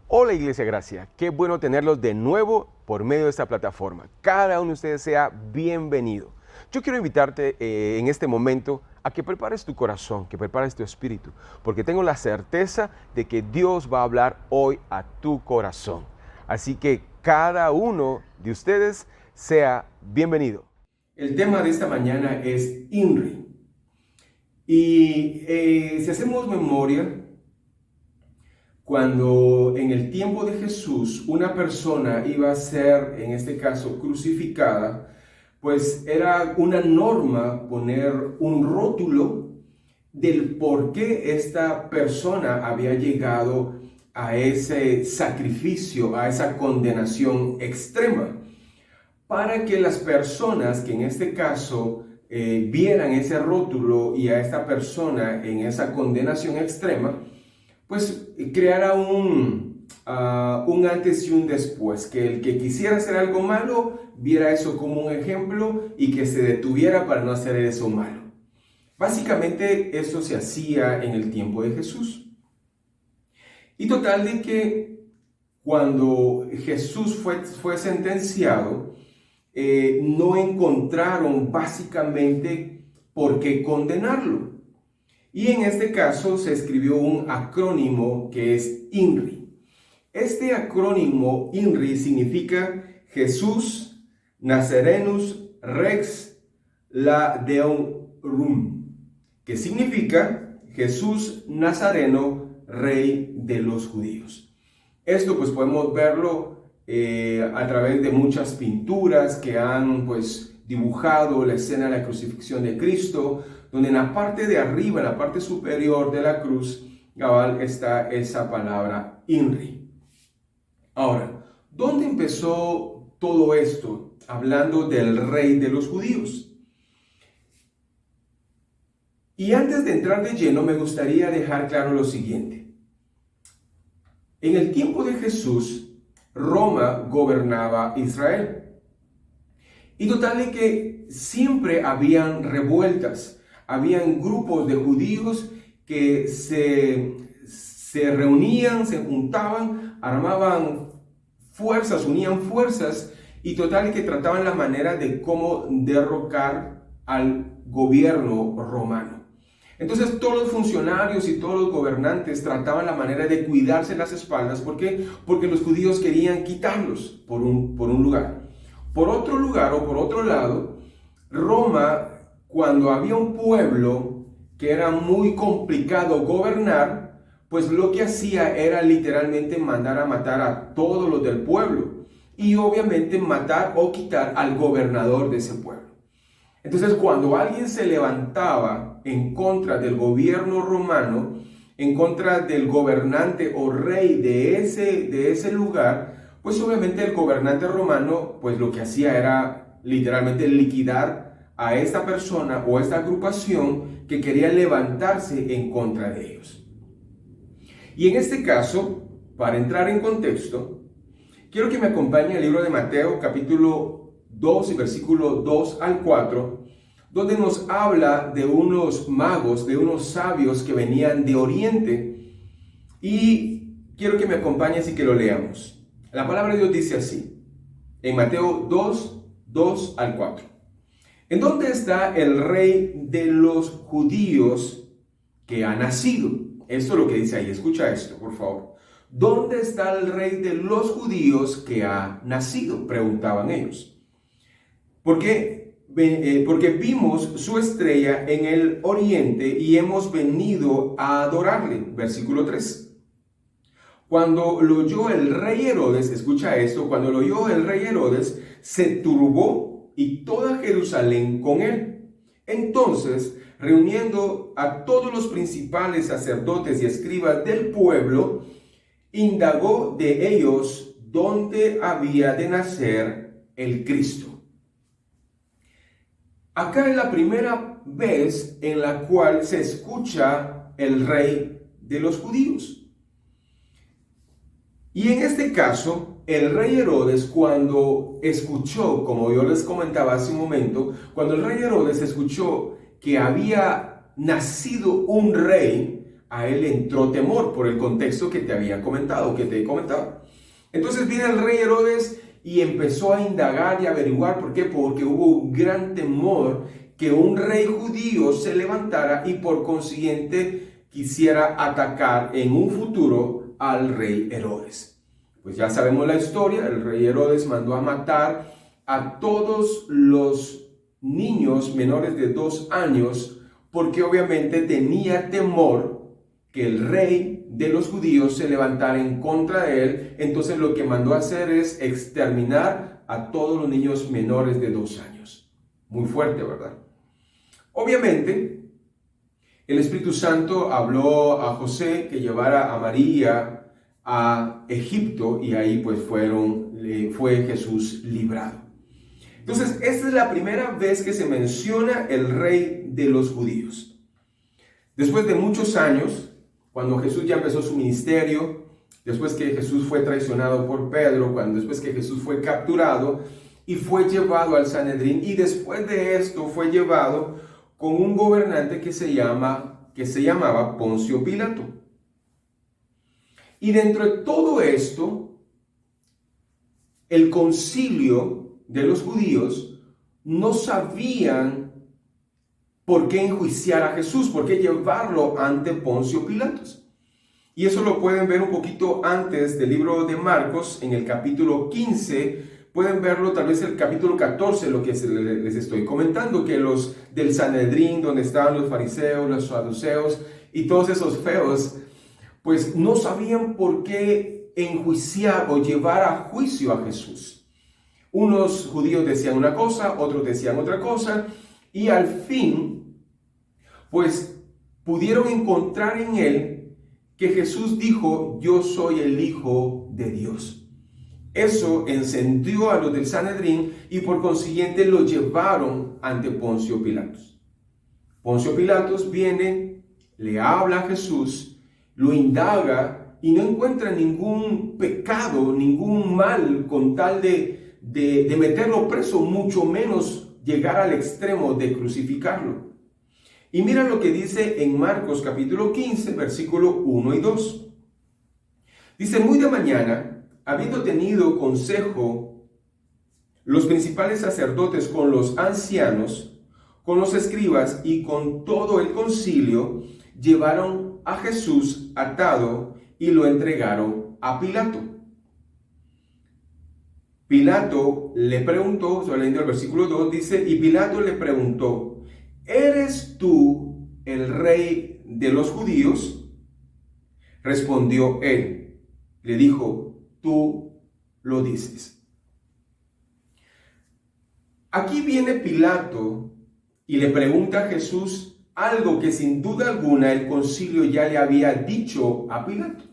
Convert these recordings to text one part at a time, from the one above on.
Hola Iglesia Gracia, qué bueno tenerlos de nuevo por medio de esta plataforma. Cada uno de ustedes sea bienvenido. Yo quiero invitarte en este momento a que prepares tu corazón, que prepares tu espíritu, porque tengo la certeza de que Dios va a hablar hoy a tu corazón. Así que cada uno de ustedes sea bienvenido. El tema de esta mañana es INRI. Y si hacemos memoria, cuando en el tiempo de Jesús una persona iba a ser, en este caso, crucificada, pues era una norma poner un rótulo del por qué esta persona había llegado a ese sacrificio, a esa condenación extrema, para que las personas que en este caso vieran ese rótulo y a esta persona en esa condenación extrema, pues creara un antes y un después, que el que quisiera hacer algo malo viera eso como un ejemplo y que se detuviera para no hacer eso malo. Básicamente eso se hacía en el tiempo de Jesús. Y total de que cuando Jesús fue sentenciado, no encontraron básicamente por qué condenarlo. Y en este caso se escribió un acrónimo que es INRI. Este acrónimo INRI significa Jesús Nazarenus Rex Laoderum, que significa Jesús Nazareno, Rey de los Judíos. Esto pues podemos verlo a través de muchas pinturas que han pues dibujado la escena de la crucifixión de Cristo, donde en la parte de arriba, en la parte superior de la cruz, cabal, está esa palabra INRI. Ahora, ¿dónde empezó todo esto? Hablando del rey de los judíos. Y antes de entrar de lleno, me gustaría dejar claro lo siguiente. En el tiempo de Jesús, Roma gobernaba Israel. Y total de que siempre habían revueltas. Habían grupos de judíos que se reunían, se juntaban, armaban fuerzas, unían fuerzas y total que trataban la manera de cómo derrocar al gobierno romano. Entonces todos los funcionarios y todos los gobernantes trataban la manera de cuidarse las espaldas. ¿Por qué? Porque los judíos querían quitarlos por un lugar. Por otro lugar o por otro lado, Roma, cuando había un pueblo que era muy complicado gobernar, pues lo que hacía era literalmente mandar a matar a todos los del pueblo y obviamente matar o quitar al gobernador de ese pueblo. Entonces, cuando alguien se levantaba en contra del gobierno romano, en contra del gobernante o rey de ese lugar, pues obviamente el gobernante romano, pues lo que hacía era literalmente liquidar a esta persona o a esta agrupación que quería levantarse en contra de ellos. Y en este caso, para entrar en contexto, quiero que me acompañe al libro de Mateo, capítulo 2 y versículo 2 al 4, donde nos habla de unos magos, de unos sabios que venían de Oriente. Y quiero que me acompañes y que lo leamos. La palabra de Dios dice así, en Mateo 2, 2 al 4. ¿En dónde está el rey de los judíos que ha nacido? Esto es lo que dice ahí, escucha esto, por favor. ¿Dónde está el rey de los judíos que ha nacido? Preguntaban ellos. Porque vimos su estrella en el oriente y hemos venido a adorarle. Versículo 3. Cuando lo oyó el rey Herodes, escucha esto, cuando lo oyó el rey Herodes, se turbó y toda Jerusalén con él. Entonces, reuniendo a todos los principales sacerdotes y escribas del pueblo, indagó de ellos dónde había de nacer el Cristo. Acá es la primera vez en la cual se escucha el rey de los judíos. Y en este caso, el rey Herodes, cuando escuchó, como yo les comentaba hace un momento, cuando el rey Herodes escuchó que había nacido un rey, a él entró temor por el contexto que te había comentado, que te he comentado. Entonces viene el rey Herodes y empezó a indagar y averiguar. ¿Por qué? Porque hubo un gran temor que un rey judío se levantara y por consiguiente quisiera atacar en un futuro al rey Herodes. Pues ya sabemos la historia. El rey Herodes mandó a matar a todos los niños menores de 2 años porque obviamente tenía temor que el rey de los judíos se levantara en contra de él. Entonces lo que mandó a hacer es exterminar a todos los niños menores de 2 años. Muy fuerte, ¿verdad? Obviamente, el Espíritu Santo habló a José que llevara a María a Egipto y ahí pues fue Jesús librado. Entonces, esta es la primera vez que se menciona el rey de los judíos. Después de muchos años, cuando Jesús ya empezó su ministerio, después que Jesús fue traicionado por Pedro, después que Jesús fue capturado y fue llevado al Sanedrín, y después de esto fue llevado con un gobernante que se llamaba Poncio Pilato. Y dentro de todo esto, el concilio de los judíos no sabían por qué enjuiciar a Jesús, por qué llevarlo ante Poncio Pilatos. Y eso lo pueden ver un poquito antes del libro de Marcos, en el capítulo 15, pueden verlo tal vez el capítulo 14, lo que les estoy comentando, que los del Sanedrín, donde estaban los fariseos, los saduceos y todos esos feos, pues no sabían por qué enjuiciar o llevar a juicio a Jesús. Unos judíos decían una cosa, otros decían otra cosa, y al fin, pues pudieron encontrar en él que Jesús dijo: yo soy el Hijo de Dios. Eso encendió a los del Sanedrín y por consiguiente lo llevaron ante Poncio Pilatos. Poncio Pilatos viene, le habla a Jesús, lo indaga y no encuentra ningún pecado, ningún mal con tal de meterlo preso, mucho menos llegar al extremo de crucificarlo. Y mira lo que dice en Marcos capítulo 15, versículo 1 y 2. Dice: muy de mañana, habiendo tenido consejo los principales sacerdotes con los ancianos, con los escribas y con todo el concilio, llevaron a Jesús atado y lo entregaron a Pilato. Pilato le preguntó, estoy leyendo el versículo 2, dice: y Pilato le preguntó: ¿eres tú el rey de los judíos? Respondió él, le dijo: tú lo dices. Aquí viene Pilato y le pregunta a Jesús algo que sin duda alguna el concilio ya le había dicho a Pilato.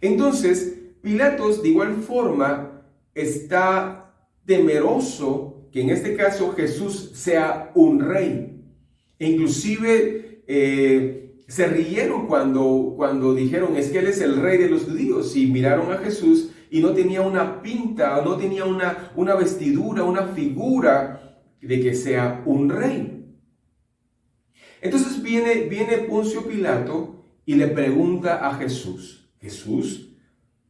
Entonces, Pilatos de igual forma está temeroso que en este caso Jesús sea un rey. E inclusive se rieron cuando dijeron: es que él es el rey de los judíos, y miraron a Jesús y no tenía una pinta, no tenía una vestidura, una figura de que sea un rey. Entonces viene Poncio Pilato y le pregunta a Jesús: Jesús,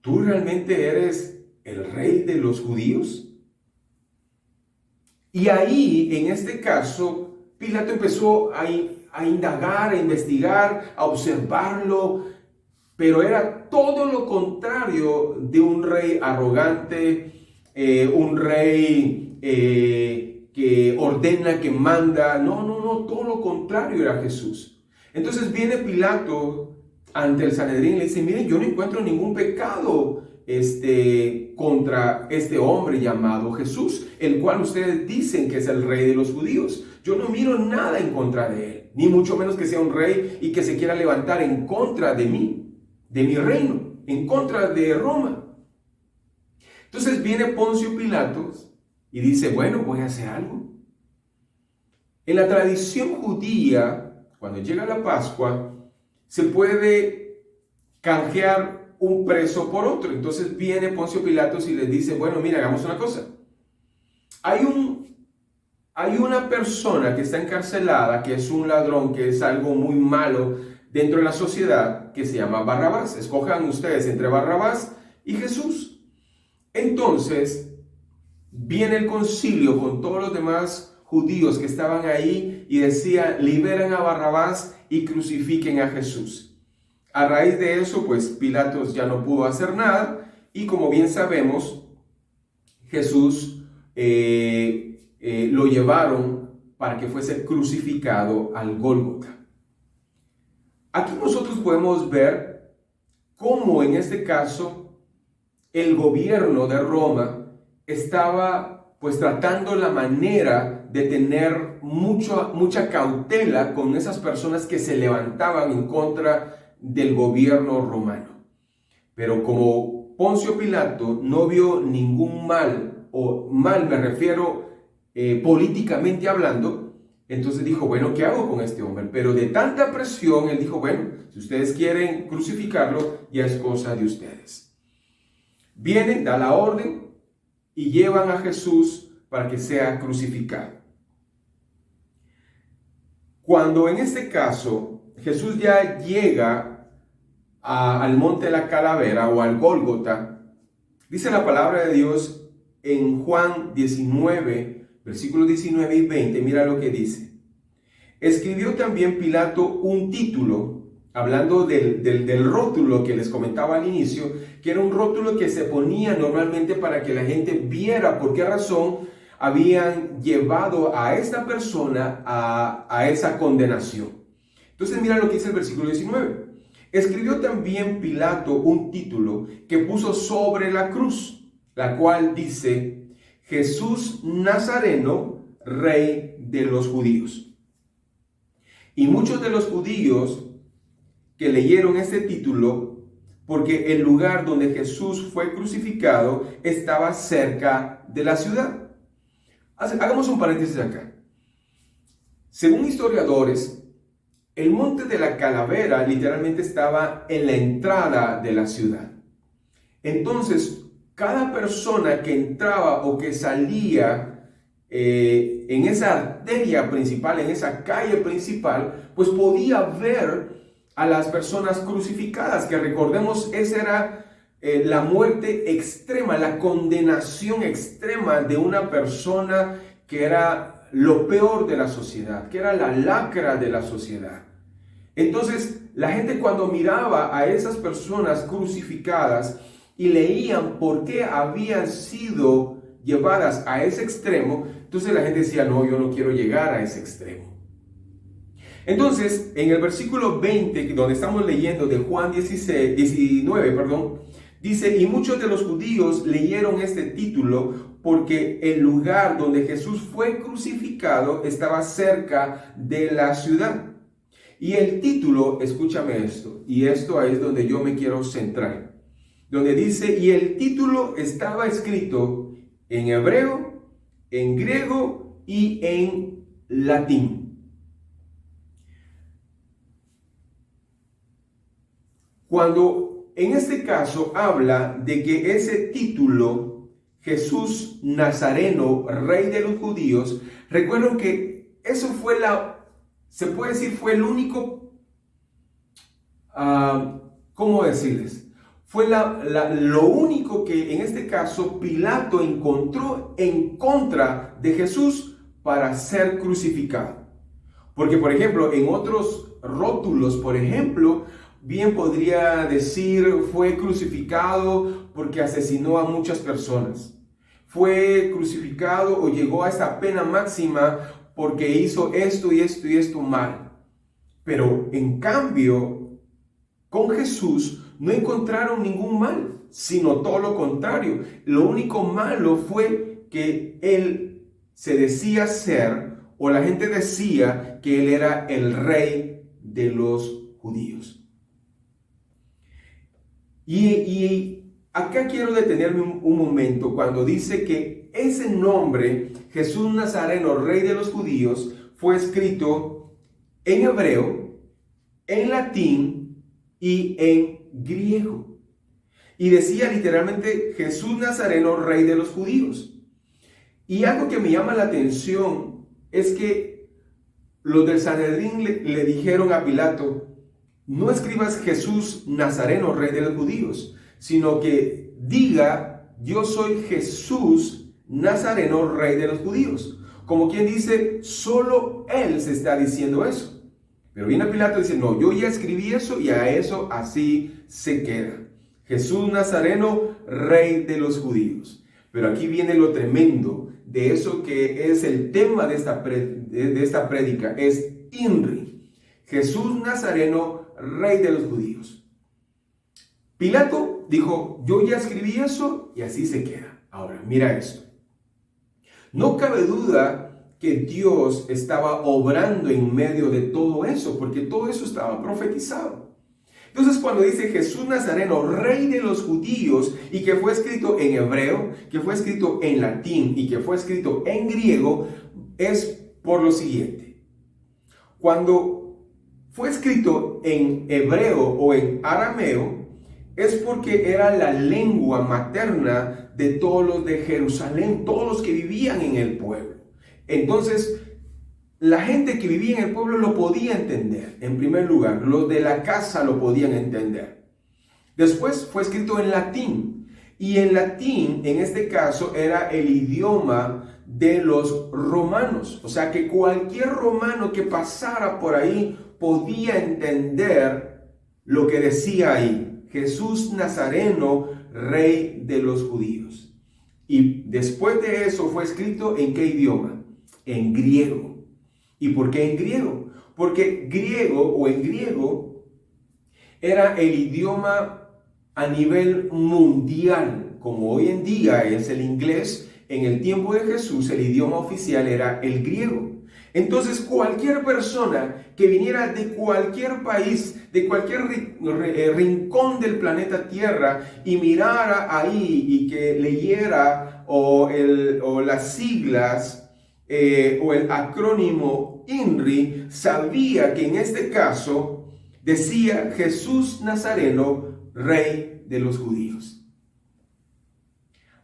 ¿tú realmente eres el rey de los judíos? Y ahí, en este caso, Pilato empezó a indagar, a investigar, a observarlo, pero era todo lo contrario de un rey arrogante, un rey que ordena, que manda. No, todo lo contrario era Jesús. Entonces viene Pilato ante el Sanedrín y le dice: miren, yo no encuentro ningún pecado contra este hombre llamado Jesús, el cual ustedes dicen que es el rey de los judíos. Yo no miro nada en contra de él, ni mucho menos que sea un rey y que se quiera levantar en contra de mí, de mi reino, en contra de Roma. Entonces viene Poncio Pilatos y dice: bueno, voy a hacer algo. En la tradición judía, cuando llega la Pascua, se puede canjear un preso por otro. Entonces viene Poncio Pilatos y les dice: bueno, mira, hagamos una cosa. Hay una persona que está encarcelada, que es un ladrón, que es algo muy malo dentro de la sociedad que se llama Barrabás. Escojan ustedes entre Barrabás y Jesús. Entonces, viene el concilio con todos los demás judíos que estaban ahí y decía: liberen a Barrabás y crucifiquen a Jesús. A raíz de eso, pues Pilatos ya no pudo hacer nada, y como bien sabemos, Jesús lo llevaron para que fuese crucificado al Gólgota. Aquí nosotros podemos ver cómo en este caso el gobierno de Roma estaba pues tratando la manera de tener mucha cautela con esas personas que se levantaban en contra del gobierno romano. Pero como Poncio Pilato no vio ningún mal, o mal me refiero políticamente hablando, entonces dijo: bueno, ¿qué hago con este hombre? Pero de tanta presión, él dijo: bueno, si ustedes quieren crucificarlo, ya es cosa de ustedes. Vienen, da la orden y llevan a Jesús para que sea crucificado. Cuando en este caso Jesús ya llega al monte de la calavera o al Gólgota, dice la palabra de Dios en Juan 19, versículos 19 y 20, mira lo que dice. Escribió también Pilato un título, hablando del rótulo que les comentaba al inicio, que era un rótulo que se ponía normalmente para que la gente viera por qué razón habían llevado a esta persona a esa condenación. Entonces mira lo que dice el versículo 19. Escribió también Pilato un título que puso sobre la cruz, la cual dice: Jesús Nazareno, Rey de los judíos. Y muchos de los judíos que leyeron este título, porque el lugar donde Jesús fue crucificado estaba cerca de la ciudad. Hagamos un paréntesis acá. Según historiadores, el monte de la calavera literalmente estaba en la entrada de la ciudad. Entonces, cada persona que entraba o que salía en esa arteria principal, en esa calle principal, pues podía ver a las personas crucificadas, que recordemos, esa era la muerte extrema, la condenación extrema de una persona que era lo peor de la sociedad, que era la lacra de la sociedad. Entonces, la gente cuando miraba a esas personas crucificadas y leían por qué habían sido llevadas a ese extremo, entonces la gente decía: no, yo no quiero llegar a ese extremo. Entonces, en el versículo 20, donde estamos leyendo de Juan 19, dice: y muchos de los judíos leyeron este título porque el lugar donde Jesús fue crucificado estaba cerca de la ciudad. Y el título, escúchame esto, y esto es donde yo me quiero centrar, donde dice: y el título estaba escrito en hebreo, en griego y en latín. Cuando en este caso habla de que ese título, Jesús Nazareno, Rey de los judíos, recuerdo que eso fue se puede decir, fue el único, ¿cómo decirles? Fue lo único que en este caso Pilato encontró en contra de Jesús para ser crucificado. Porque, por ejemplo, en otros rótulos, por ejemplo, bien podría decir: fue crucificado porque asesinó a muchas personas. Fue crucificado o llegó a esta pena máxima porque hizo esto y esto y esto mal. Pero en cambio, con Jesús no encontraron ningún mal, sino todo lo contrario. Lo único malo fue que él se decía ser, o la gente decía que él era el rey de los judíos. Y acá quiero detenerme un momento cuando dice que ese nombre, Jesús Nazareno, Rey de los judíos, fue escrito en hebreo, en latín y en griego. Y decía literalmente: Jesús Nazareno, Rey de los judíos. Y algo que me llama la atención es que los del Sanedrín le dijeron a Pilato: no escribas Jesús Nazareno, rey de los judíos, sino que diga, yo soy Jesús Nazareno, rey de los judíos. Como quien dice, solo él se está diciendo eso. Pero viene Pilato y dice, no, yo ya escribí eso y a eso así se queda. Jesús Nazareno, rey de los judíos. Pero aquí viene lo tremendo de eso que es el tema de esta prédica, es INRI. Jesús Nazareno, rey de los judíos. Pilato dijo, yo ya escribí eso y así se queda. Ahora, mira esto. No cabe duda que Dios estaba obrando en medio de todo eso, porque todo eso estaba profetizado. Entonces, cuando dice Jesús Nazareno, rey de los judíos, y que fue escrito en hebreo, que fue escrito en latín y que fue escrito en griego, es por lo siguiente. Cuando fue escrito en hebreo o en arameo, es porque era la lengua materna de todos los de Jerusalén, todos los que vivían en el pueblo. Entonces, la gente que vivía en el pueblo lo podía entender, en primer lugar. Los de la casa lo podían entender. Después fue escrito en latín. Y en latín, en este caso, era el idioma de los romanos. O sea que cualquier romano que pasara por ahí podía entender lo que decía ahí. Jesús Nazareno, rey de los judíos. Y después de eso fue escrito ¿en qué idioma? En griego. ¿Y por qué en griego? Porque en griego era el idioma a nivel mundial, como hoy en día es el inglés. En el tiempo de Jesús el idioma oficial era el griego. Entonces cualquier persona que viniera de cualquier país, de cualquier rincón del planeta Tierra y mirara ahí y que leyera o las siglas o el acrónimo INRI, sabía que en este caso decía Jesús Nazareno, rey de los judíos.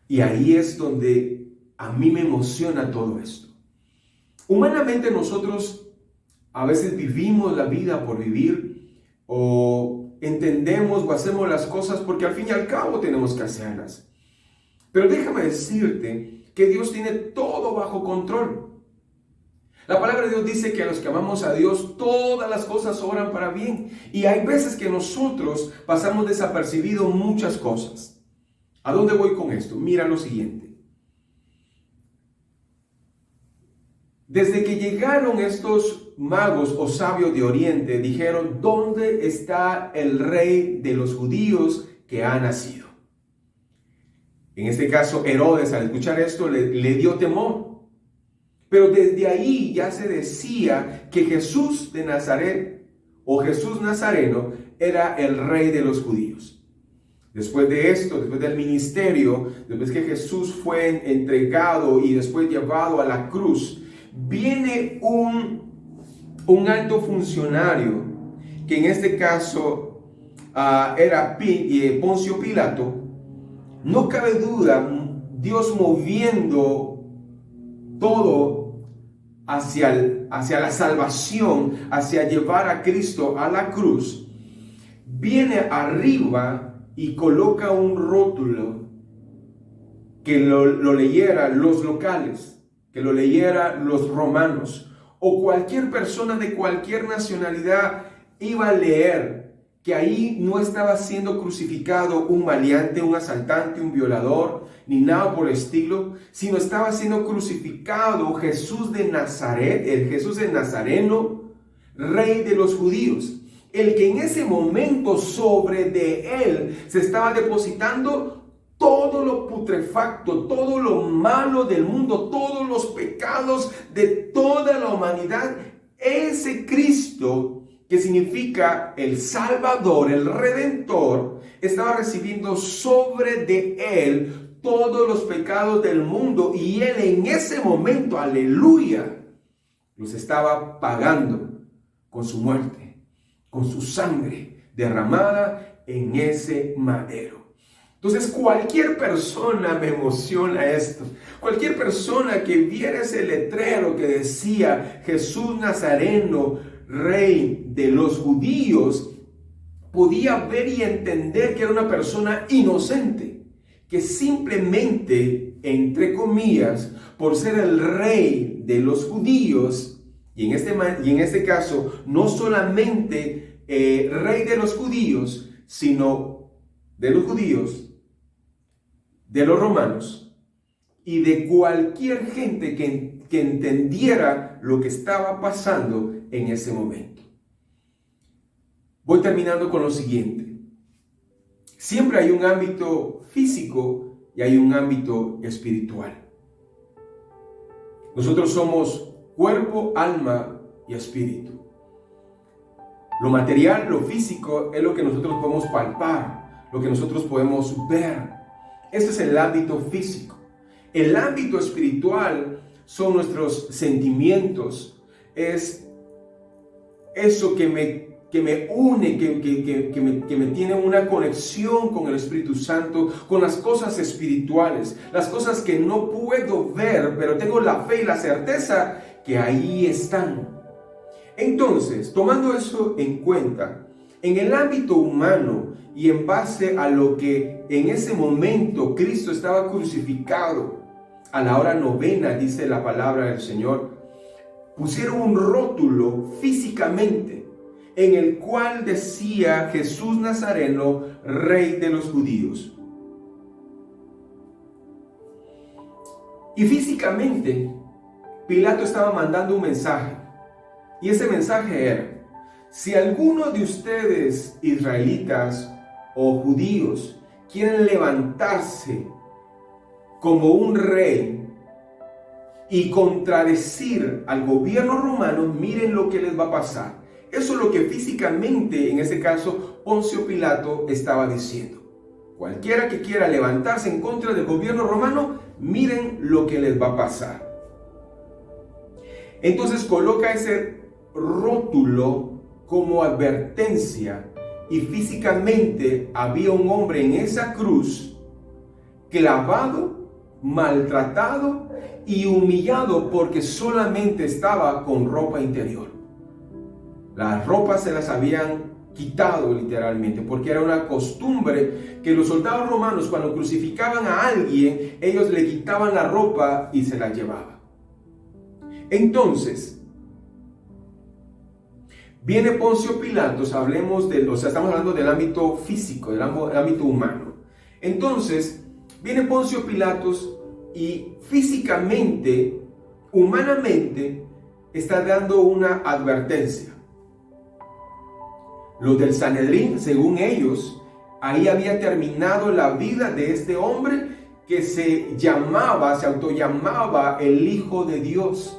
Y ahí es donde a mí me emociona todo esto. Humanamente nosotros a veces vivimos la vida por vivir o entendemos o hacemos las cosas porque al fin y al cabo tenemos que hacerlas. Pero déjame decirte que Dios tiene todo bajo control. La palabra de Dios dice que a los que amamos a Dios todas las cosas obran para bien. Y hay veces que nosotros pasamos desapercibido muchas cosas. ¿A dónde voy con esto? Mira lo siguiente. Desde que llegaron estos magos o sabios de Oriente, dijeron, ¿dónde está el rey de los judíos que ha nacido? En este caso, Herodes, al escuchar esto, le dio temor. Pero desde ahí ya se decía que Jesús de Nazaret, o Jesús Nazareno, era el rey de los judíos. Después de esto, después del ministerio, después que Jesús fue entregado y después llevado a la cruz, viene un alto funcionario, que en este caso era Poncio Pilato. No cabe duda, Dios moviendo todo hacia la salvación, hacia llevar a Cristo a la cruz, viene arriba y coloca un rótulo que lo leyera los locales, que lo leyera los romanos o cualquier persona de cualquier nacionalidad iba a leer que ahí no estaba siendo crucificado un maleante, un asaltante, un violador, ni nada por el estilo, sino estaba siendo crucificado Jesús de Nazaret, el Jesús de Nazareno, rey de los judíos. El que en ese momento sobre de él se estaba depositando todo lo putrefacto, todo lo malo del mundo, todos los pecados de toda la humanidad. Ese Cristo, que significa el Salvador, el Redentor, estaba recibiendo sobre de él todos los pecados del mundo. Y él en ese momento, aleluya, los estaba pagando con su muerte, con su sangre derramada en ese madero. Entonces cualquier persona, me emociona esto, cualquier persona que viera ese letrero que decía Jesús Nazareno, rey de los judíos, podía ver y entender que era una persona inocente, que simplemente, entre comillas, por ser el rey de los judíos, y en este caso no solamente rey de los judíos, sino de los judíos, de los romanos y de cualquier gente que entendiera lo que estaba pasando en ese momento. Voy terminando con lo siguiente. Siempre hay un ámbito físico y hay un ámbito espiritual. Nosotros somos cuerpo, alma y espíritu. Lo material, lo físico, es lo que nosotros podemos palpar, lo que nosotros podemos ver. Ese es el ámbito físico. El ámbito espiritual son nuestros sentimientos, es eso que me une, que me tiene una conexión con el Espíritu Santo, con las cosas espirituales, las cosas que no puedo ver, pero tengo la fe y la certeza que ahí están. Entonces, tomando eso en cuenta, en el ámbito humano y en base a lo que en ese momento Cristo estaba crucificado, a la hora novena, dice la palabra del Señor, pusieron un rótulo físicamente en el cual decía Jesús Nazareno, Rey de los Judíos. Y físicamente, Pilato estaba mandando un mensaje. Y ese mensaje era: si alguno de ustedes, israelitas o judíos, quieren levantarse como un rey y contradecir al gobierno romano, miren lo que les va a pasar. Eso es lo que físicamente, en ese caso, Poncio Pilato estaba diciendo. Cualquiera que quiera levantarse en contra del gobierno romano, miren lo que les va a pasar. Entonces coloca ese rótulo como advertencia, y físicamente había un hombre en esa cruz, clavado, maltratado y humillado porque solamente estaba con ropa interior. Las ropas se las habían quitado literalmente, porque era una costumbre que los soldados romanos, cuando crucificaban a alguien, ellos le quitaban la ropa y se la llevaban. Entonces, viene Poncio Pilato, estamos hablando del ámbito físico, del ámbito humano. Entonces, viene Poncio Pilatos y físicamente, humanamente, está dando una advertencia. Los del Sanedrín, según ellos, ahí había terminado la vida de este hombre que se autollamaba el Hijo de Dios.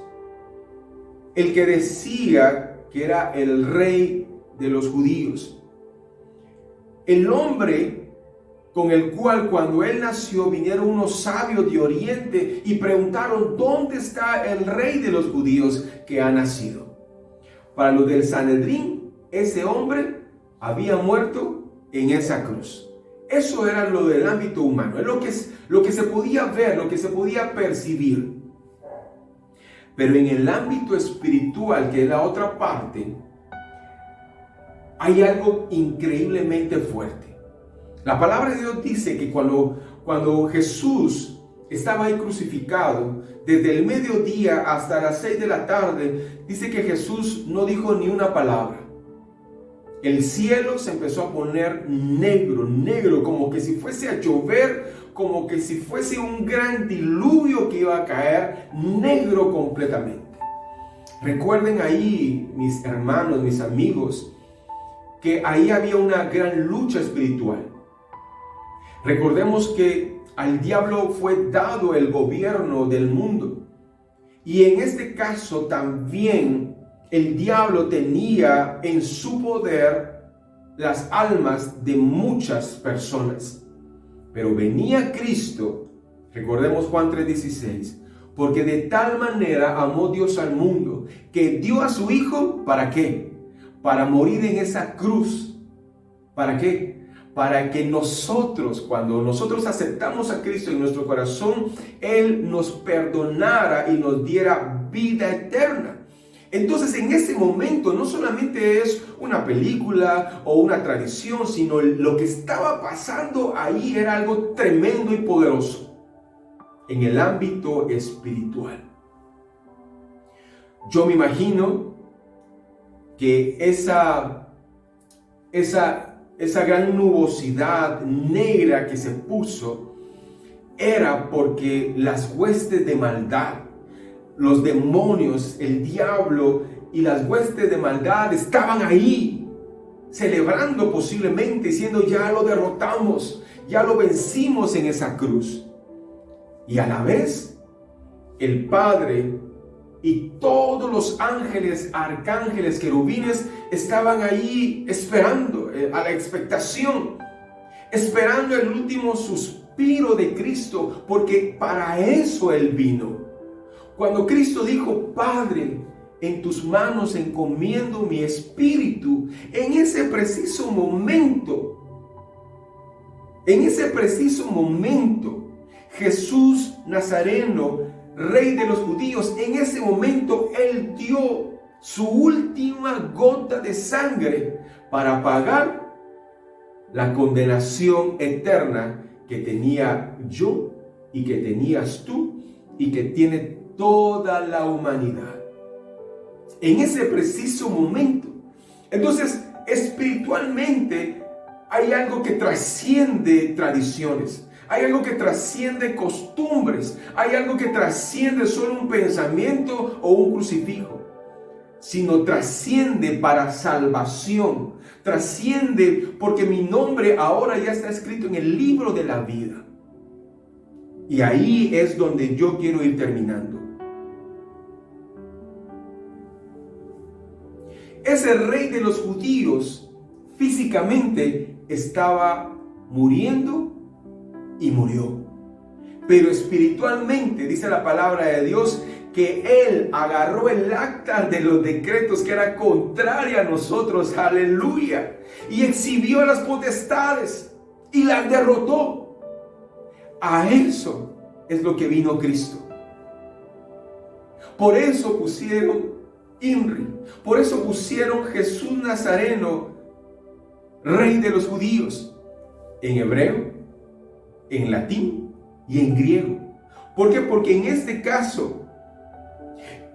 El que decía que era el rey de los judíos. El hombre con el cual cuando él nació vinieron unos sabios de Oriente y preguntaron: ¿dónde está el rey de los judíos que ha nacido? Para los del Sanedrín, ese hombre había muerto en esa cruz. Eso era lo del ámbito humano, es lo que se podía ver, lo que se podía percibir. Pero en el ámbito espiritual, que es la otra parte, hay algo increíblemente fuerte. La palabra de Dios dice que cuando Jesús estaba ahí crucificado, desde el mediodía hasta las 6 de la tarde, dice que Jesús no dijo ni una palabra. El cielo se empezó a poner negro, negro, como que si fuese a llover, como que si fuese un gran diluvio que iba a caer, negro completamente. Recuerden ahí, mis hermanos, mis amigos, que ahí había una gran lucha espiritual. Recordemos que al diablo fue dado el gobierno del mundo. Y en este caso también el diablo tenía en su poder las almas de muchas personas. Pero venía Cristo, recordemos Juan 3:16, porque de tal manera amó Dios al mundo, que dio a su Hijo, ¿para qué? Para morir en esa cruz. ¿Para qué? Para que nosotros, cuando nosotros aceptamos a Cristo en nuestro corazón, Él nos perdonara y nos diera vida eterna. Entonces, en ese momento no solamente es una película o una tradición, sino lo que estaba pasando ahí era algo tremendo y poderoso en el ámbito espiritual. Yo me imagino que esa gran nubosidad negra que se puso era porque las huestes de maldad, los demonios, el diablo y las huestes de maldad estaban ahí, celebrando posiblemente, diciendo: ya lo derrotamos, ya lo vencimos en esa cruz. Y a la vez, el Padre y todos los ángeles, arcángeles, querubines estaban ahí esperando, a la expectación, esperando el último suspiro de Cristo, porque para eso Él vino. Cuando Cristo dijo: Padre, en tus manos encomiendo mi espíritu, en ese preciso momento, Jesús Nazareno, Rey de los judíos, en ese momento Él dio su última gota de sangre para pagar la condenación eterna que tenía yo y que tenías tú y que tiene toda la humanidad. En ese preciso momento. Entonces, espiritualmente hay algo que trasciende tradiciones. Hay algo que trasciende costumbres. Hay algo que trasciende solo un pensamiento o un crucifijo. Sino trasciende para salvación. Trasciende porque mi nombre ahora ya está escrito en el libro de la vida. Y ahí es donde yo quiero ir terminando. Ese rey de los judíos físicamente estaba muriendo y murió. Pero espiritualmente dice la palabra de Dios que Él agarró el acta de los decretos que era contraria a nosotros, aleluya, y exhibió las potestades y las derrotó. A eso es lo que vino Cristo. Por eso pusieron INRI, por eso pusieron Jesús Nazareno, Rey de los judíos, en hebreo, en latín y en griego. ¿Por qué? Porque en este caso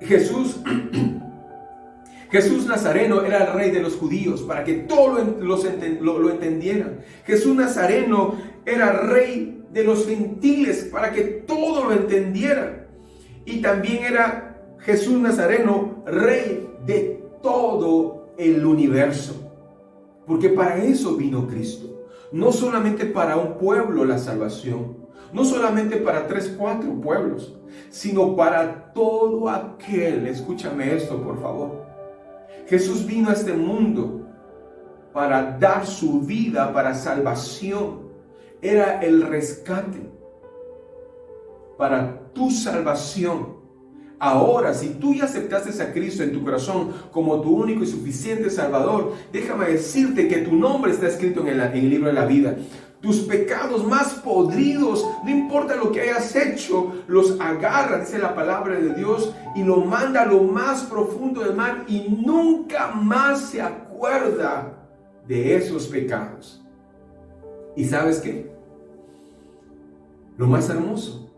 Jesús Nazareno era el Rey de los judíos, para que todos lo entendieran. Jesús Nazareno era Rey de los gentiles, para que todos lo entendieran. Y también era Jesús Nazareno, Rey de todo el universo. Porque para eso vino Cristo. No solamente para un pueblo la salvación. No solamente para 3, 4 pueblos. Sino para todo aquel. Escúchame esto, por favor. Jesús vino a este mundo para dar su vida para salvación. Era el rescate para tu salvación. Ahora, si tú ya aceptaste a Cristo en tu corazón como tu único y suficiente Salvador, déjame decirte que tu nombre está escrito en el libro de la vida. Tus pecados más podridos, no importa lo que hayas hecho, los agarra, dice la palabra de Dios, y lo manda a lo más profundo del mar y nunca más se acuerda de esos pecados. ¿Y sabes qué? Lo más hermoso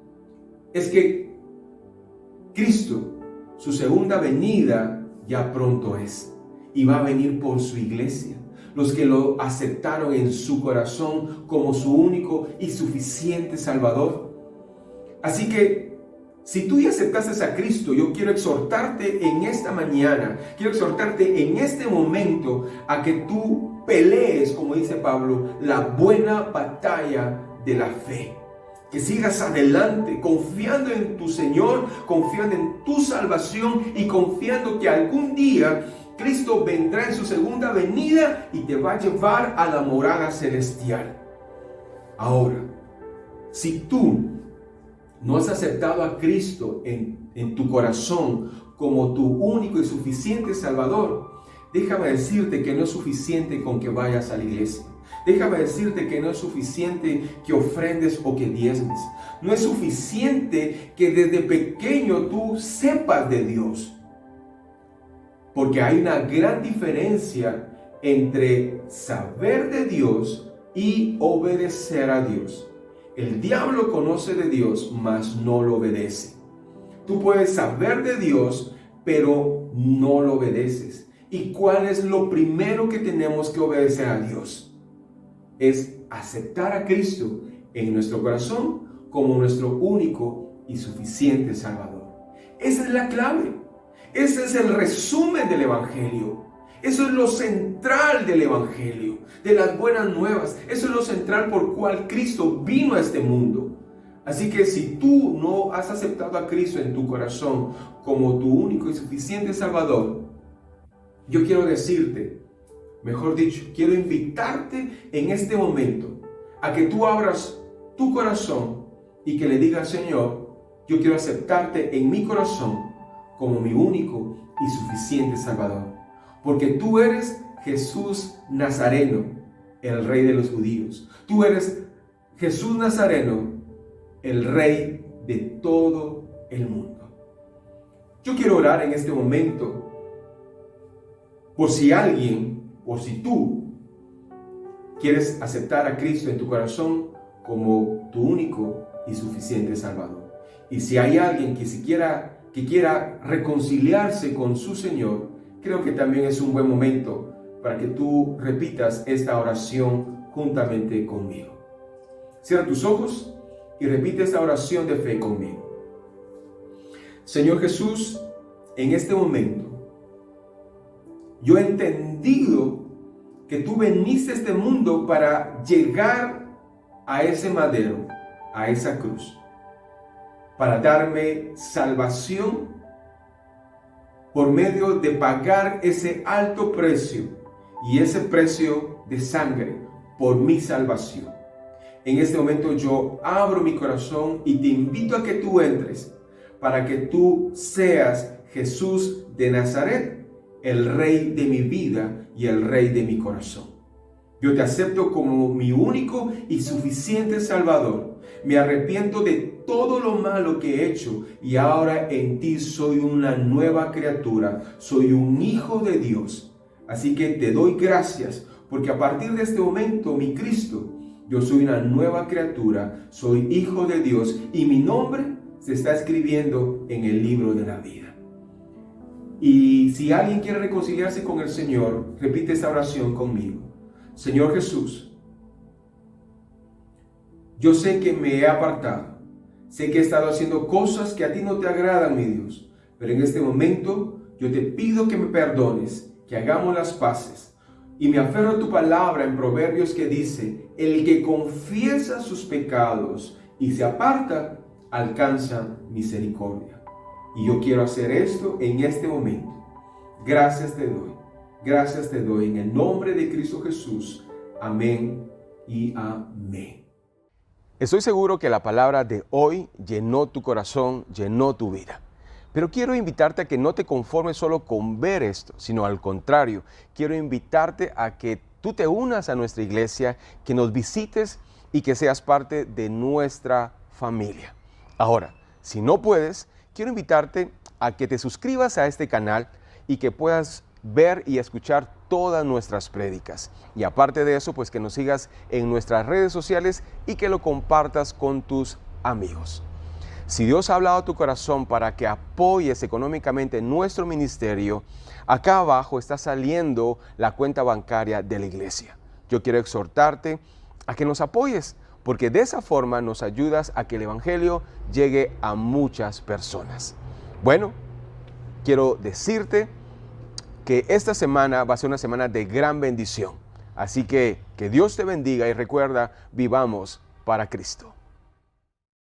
es que Cristo, su segunda venida ya pronto es, y va a venir por su iglesia, los que lo aceptaron en su corazón como su único y suficiente Salvador. Así que, si tú ya aceptaste a Cristo, yo quiero exhortarte en esta mañana, quiero exhortarte en este momento a que tú pelees, como dice Pablo, la buena batalla de la fe. Que sigas adelante, confiando en tu Señor, confiando en tu salvación y confiando que algún día Cristo vendrá en su segunda venida y te va a llevar a la morada celestial. Ahora, si tú no has aceptado a Cristo en tu corazón como tu único y suficiente Salvador, déjame decirte que no es suficiente con que vayas a la iglesia. Déjame decirte que no es suficiente que ofrendes o que diezmes. No es suficiente que desde pequeño tú sepas de Dios. porque hay una gran diferencia entre saber de Dios y obedecer a Dios. El diablo conoce de Dios, mas no lo obedece. Tú puedes saber de Dios, pero no lo obedeces. ¿Y cuál es lo primero que tenemos que obedecer a Dios? Es aceptar a Cristo en nuestro corazón como nuestro único y suficiente Salvador. Esa es la clave. Ese es el resumen del Evangelio. Eso es lo central del Evangelio, de las buenas nuevas. Eso es lo central por cual Cristo vino a este mundo. Así que si tú no has aceptado a Cristo en tu corazón como tu único y suficiente Salvador, yo quiero decirte, mejor dicho, quiero invitarte en este momento a que tú abras tu corazón y que le digas: Señor, yo quiero aceptarte en mi corazón como mi único y suficiente Salvador. Porque tú eres Jesús Nazareno, el Rey de los judíos. Tú eres Jesús Nazareno, el Rey de todo el mundo. Yo quiero orar en este momento por si alguien, o si tú quieres aceptar a Cristo en tu corazón como tu único y suficiente Salvador. Y si hay alguien que quiera reconciliarse con su Señor, creo que también es un buen momento para que tú repitas esta oración juntamente conmigo. Cierra tus ojos y repite esta oración de fe conmigo. Señor Jesús, en este momento, yo he entendido que tú viniste a este mundo para llegar a ese madero, a esa cruz, para darme salvación por medio de pagar ese alto precio y ese precio de sangre por mi salvación. En este momento yo abro mi corazón y te invito a que tú entres para que tú seas Jesús de Nazaret, el Rey de mi vida y el Rey de mi corazón. Yo te acepto como mi único y suficiente Salvador. Me arrepiento de todo lo malo que he hecho y ahora en ti soy una nueva criatura. Soy un hijo de Dios. Así que te doy gracias porque a partir de este momento, mi Cristo, yo soy una nueva criatura. Soy hijo de Dios y mi nombre se está escribiendo en el libro de la vida. Y si alguien quiere reconciliarse con el Señor, repite esta oración conmigo. Señor Jesús, yo sé que me he apartado, sé que he estado haciendo cosas que a ti no te agradan, mi Dios, pero en este momento yo te pido que me perdones, que hagamos las paces, y me aferro a tu palabra en Proverbios que dice: el que confiesa sus pecados y se aparta, alcanza misericordia. Y yo quiero hacer esto en este momento. Gracias te doy en el nombre de Cristo Jesús. Amén y amén. Estoy seguro que la palabra de hoy llenó tu corazón, llenó tu vida. Pero quiero invitarte a que no te conformes solo con ver esto, sino al contrario, quiero invitarte a que tú te unas a nuestra iglesia, que nos visites y que seas parte de nuestra familia. Ahora, si no puedes, quiero invitarte a que te suscribas a este canal y que puedas ver y escuchar todas nuestras prédicas. Y aparte de eso, pues que nos sigas en nuestras redes sociales y que lo compartas con tus amigos. Si Dios ha hablado a tu corazón para que apoyes económicamente nuestro ministerio, acá abajo está saliendo la cuenta bancaria de la iglesia. Yo quiero exhortarte a que nos apoyes, porque de esa forma nos ayudas a que el Evangelio llegue a muchas personas. Bueno, quiero decirte que esta semana va a ser una semana de gran bendición. Así que Dios te bendiga y recuerda, vivamos para Cristo.